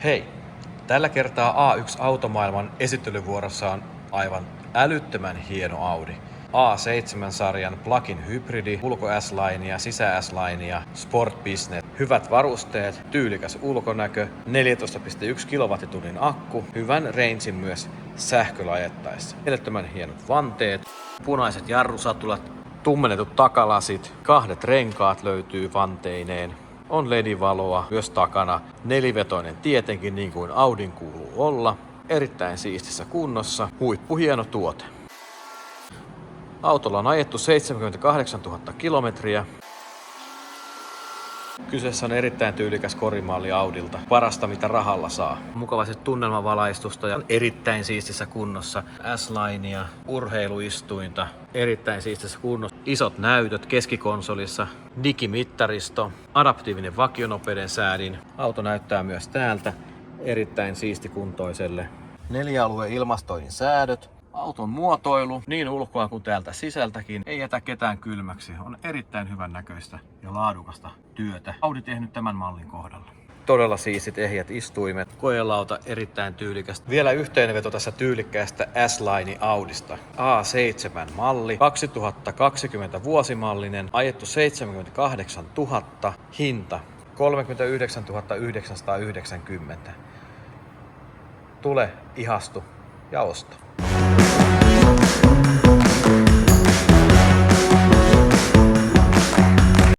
Hei! Tällä kertaa A1-automaailman esittelyvuorossa on aivan älyttömän hieno Audi. A7-sarjan plug-in hybridi, ulko S-line ja sisä S-line, Sport Business, hyvät varusteet, tyylikäs ulkonäkö, 14,1 kWh akku, hyvän rangein myös sähköllä ajettaessa. Mielettömän hienot vanteet, punaiset jarrusatulat, tummennetut takalasit, 2 renkaat löytyy vanteineen. On LED-valoa myös takana, nelivetoinen tietenkin niin kuin Audin kuuluu olla, erittäin siistissä kunnossa, huippuhieno tuote. Autolla on ajettu 78 000 kilometriä. Kyseessä on erittäin tyylikäs korimalli Audilta, parasta mitä rahalla saa. Mukavasti tunnelmavalaistusta ja erittäin siistissä kunnossa. S-linea, urheiluistuinta, erittäin siistissä kunnossa. Isot näytöt keskikonsolissa, digimittaristo, adaptiivinen vakionopeuden säädin. Auto näyttää myös täältä erittäin siistikuntoiselle. 4-alueen ilmastoinnin säädöt. Auton muotoilu, niin ulkoa kuin täältä sisältäkin, ei jätä ketään kylmäksi. On erittäin hyvän näköistä ja laadukasta työtä. Audi tehnyt tämän mallin kohdalla. Todella siistit ehjät istuimet. Koelauta erittäin tyylikästä. Vielä yhteenveto tässä tyylikkäästä S-Line Audista. A7 malli, 2020 vuosimallinen, ajettu 78 000, hinta 39 990. Tule, ihastu ja osta.